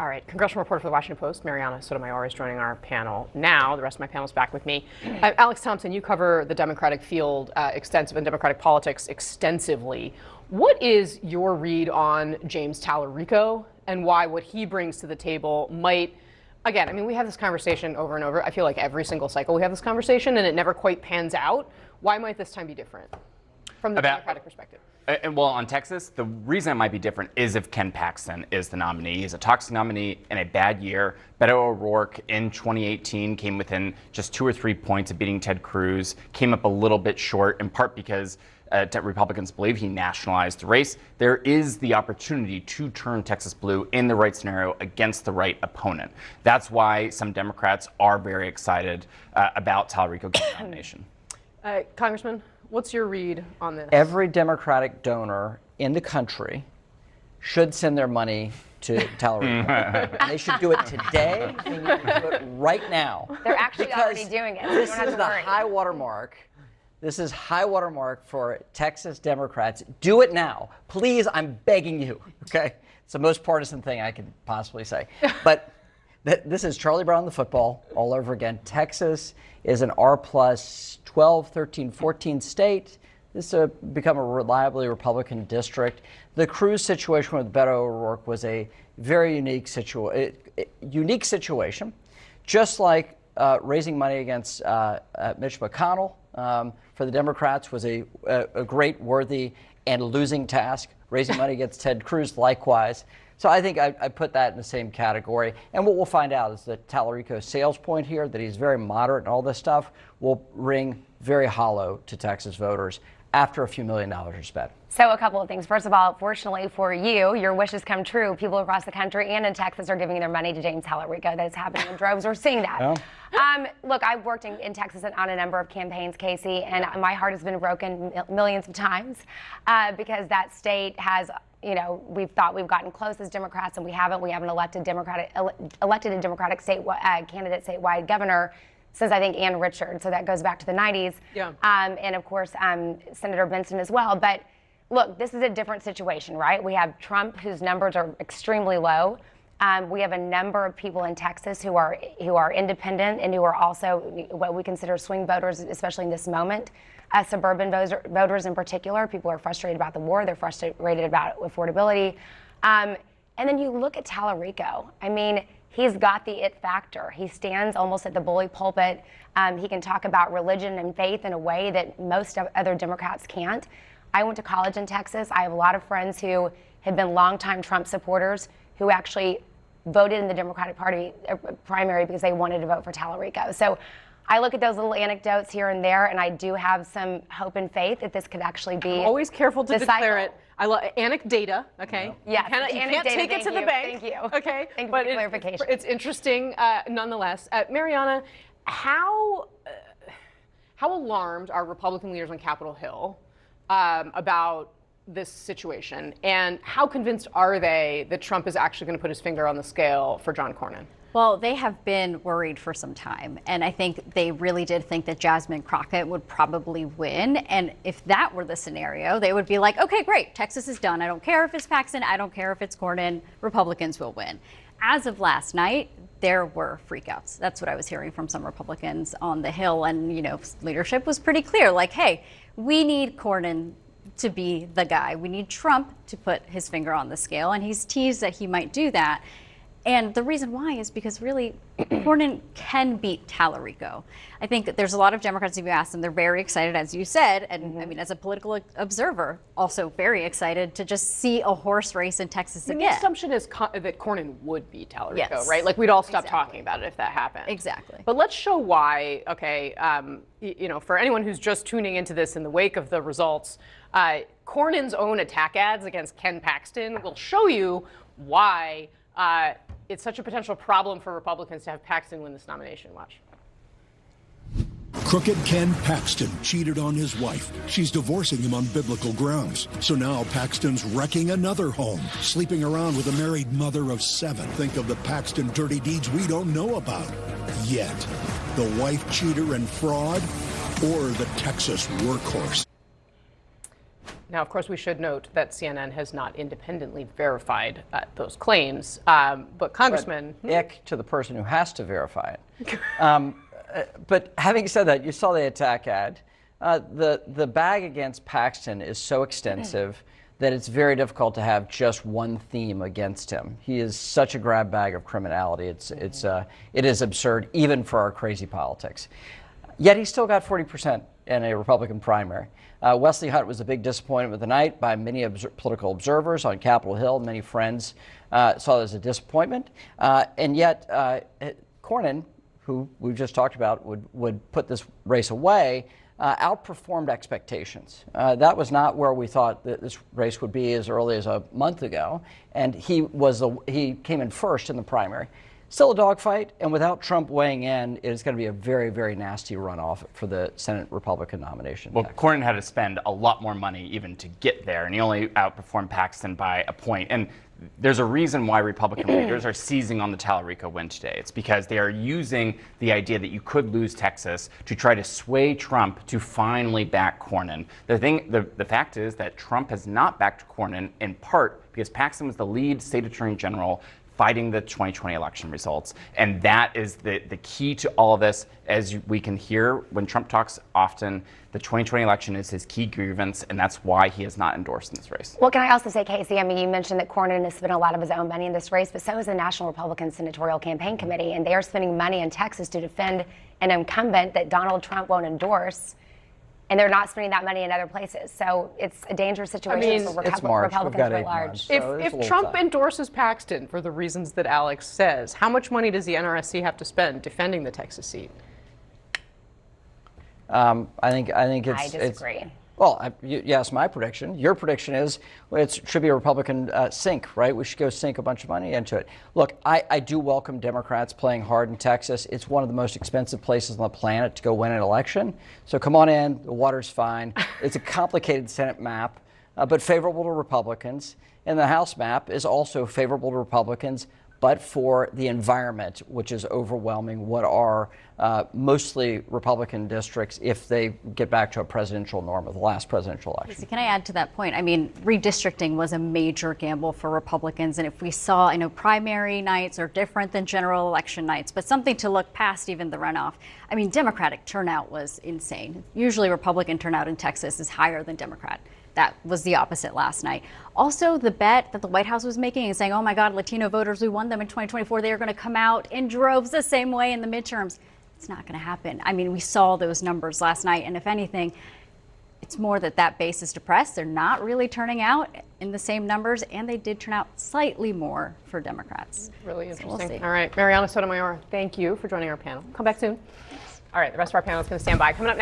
All right, congressional reporter for the Washington Post, Mariana Sotomayor, is joining our panel now. The rest of my panel is back with me. Alex Thompson, you cover the Democratic field extensive and Democratic politics extensively. What is your read on James Tallarico and why what he brings to the table might, again, I mean, we have this conversation over and over. I feel like every single cycle we have this conversation and it never quite pans out. Why might this time be different from the Democratic perspective? Well, on Texas, the reason it might be different is if Ken Paxton is the nominee. He's a toxic nominee in a bad year. Beto O'Rourke in 2018 came within just 2 or 3 points of beating Ted Cruz, came up a little bit short, in part because Republicans believe he nationalized the race. There is the opportunity to turn Texas blue in the right scenario against the right opponent. That's why some Democrats are very excited about Tallarico getting the nomination. Congressman, what's your read on this? Every Democratic donor in the country should send their money to Tallarico. They should do it today. They need to do it right now. They're actually already doing it. So this you don't have is to the worry. high water mark. This is high water mark for Texas Democrats. Do it now. Please, I'm begging you. Okay? It's the most partisan thing I could possibly say. But this is Charlie Brown the football all over again. Texas is an R plus 12, 13, 14 state. This has become a reliably Republican district. The Cruz situation with Beto O'Rourke was a very unique situation. Just like raising money against Mitch McConnell for the Democrats was a great, worthy, and losing task. Raising money against Ted Cruz, likewise. So I think I put that in the same category. And what we'll find out is that Tallarico's sales point here, that he's very moderate and all this stuff, will ring very hollow to Texas voters after a few $1 million are spent. So a couple of things. First of all, fortunately for you, your wishes come true. People across the country and in Texas are giving their money to James Tallarico. That is happening in droves. We're seeing that. Yeah. Look, I've worked in Texas on a number of campaigns, Kasie, and my heart has been broken millions of times because that state has, you know, we've thought we've gotten close as Democrats, and we haven't. We haven't elected a Democratic candidate statewide governor since I think Ann Richards, so that goes back to the 90s. Yeah. And of course, Senator Benson as well. But look, this is a different situation, right? We have Trump, whose numbers are extremely low. We have a number of people in Texas who are independent and who are also what we consider swing voters, especially in this moment. Suburban voters in particular, people are frustrated about the war. They're frustrated about affordability. And then you look at Tallarico. I mean, he's got the it factor. He stands almost at the bully pulpit. He can talk about religion and faith in a way that most other Democrats can't. I went to college in Texas. I have a lot of friends who have been longtime Trump supporters who actually voted in the Democratic Party primary because they wanted to vote for Tallarico. So I look at those little anecdotes here and there, and I do have some hope and faith that this could actually be. I'm always careful to declare it. I love anecdata, okay? Yeah, you can't take it to the bank. Thank you. Okay, thank you for the clarification. It's interesting, nonetheless. Mariana, how alarmed are Republican leaders on Capitol Hill about this situation, and how convinced are they that Trump is actually going to put his finger on the scale for John Cornyn? Well, they have been worried for some time, and I think they really did think that Jasmine Crockett would probably win. And if that were the scenario, they would be like, okay, great, Texas is done. I don't care if it's Paxton, I don't care if it's Cornyn, Republicans will win. As of last night, there were freakouts. That's what I was hearing from some Republicans on the Hill, and leadership was pretty clear, like, hey, we need Cornyn to be the guy. We need Trump to put his finger on the scale, and he's teased that he might do that. And the reason why is because really Cornyn can beat Tallarico. I think that there's a lot of Democrats, if you ask them, they're very excited, as you said, and I mean, as a political observer, also very excited to just see a horse race in Texas again. The assumption is that Cornyn would beat Tallarico, yes, right? Like, we'd all stop talking about it if that happened. Exactly. But let's show why, okay, for anyone who's just tuning into this in the wake of the results, Cornyn's own attack ads against Ken Paxton will show you why it's such a potential problem for Republicans to have Paxton win this nomination. Watch. Crooked Ken Paxton cheated on his wife. She's divorcing him on biblical grounds. So now Paxton's wrecking another home, sleeping around with a married mother of 7. Think of the Paxton dirty deeds we don't know about yet. The wife cheater and fraud, or the Texas workhorse. Now, of course, we should note that CNN has not independently verified those claims, but Congressman... Ick to the person who has to verify it. But having said that, you saw the attack ad. The bag against Paxton is so extensive that it's very difficult to have just one theme against him. He is such a grab bag of criminality. It is absurd, even for our crazy politics. Yet he still got 40% in a Republican primary. Wesley Hunt was a big disappointment of the night by many political observers on Capitol Hill. Many friends saw it as a disappointment. And yet Cornyn, who we've just talked about, would put this race away, outperformed expectations. That was not where we thought that this race would be as early as a month ago, and he came in first in the primary. Still a dogfight, and without Trump weighing in, it is going to be a very, very nasty runoff for the Senate Republican nomination. Well, Cornyn had to spend a lot more money even to get there, and he only outperformed Paxton by a point. And there's a reason why Republican leaders are seizing on the Tallarico win today. It's because they are using the idea that you could lose Texas to try to sway Trump to finally back Cornyn. The fact is that Trump has not backed Cornyn in part because Paxton was the lead state attorney general fighting the 2020 election results. And that is the key to all of this. As we can hear when Trump talks often, the 2020 election is his key grievance, and that's why he has not endorsed in this race. Well, can I also say, Kasie, I mean, you mentioned that Cornyn has spent a lot of his own money in this race, but so is the National Republican Senatorial Campaign Committee, and they are spending money in Texas to defend an incumbent that Donald Trump won't endorse. And they're not spending that money in other places. So it's a dangerous situation for Republicans at large. If Trump endorses Paxton for the reasons that Alex says, how much money does the NRSC have to spend defending the Texas seat? I think it's... I disagree. Well, you asked my prediction. Your prediction is it should be a Republican sink, right? We should go sink a bunch of money into it. Look, I do welcome Democrats playing hard in Texas. It's one of the most expensive places on the planet to go win an election. So come on in. The water's fine. It's a complicated Senate map, but favorable to Republicans. And the House map is also favorable to Republicans, but for the environment, which is overwhelming what are mostly Republican districts if they get back to a presidential norm of the last presidential election. Can I add to that point? I mean, redistricting was a major gamble for Republicans, and if we saw, I know primary nights are different than general election nights, but something to look past even the runoff. I mean, Democratic turnout was insane. Usually Republican turnout in Texas is higher than Democrat. That was the opposite last night. Also, the bet that the White House was making and saying, oh my God, Latino voters, we won them in 2024. They are going to come out in droves the same way in the midterms. It's not going to happen. I mean, we saw those numbers last night. And if anything, it's more that base is depressed. They're not really turning out in the same numbers. And they did turn out slightly more for Democrats. Really interesting. So we'll see. All right, Mariana Sotomayor, thank you for joining our panel. Come back soon. All right, the rest of our panel is going to stand by. Coming up next.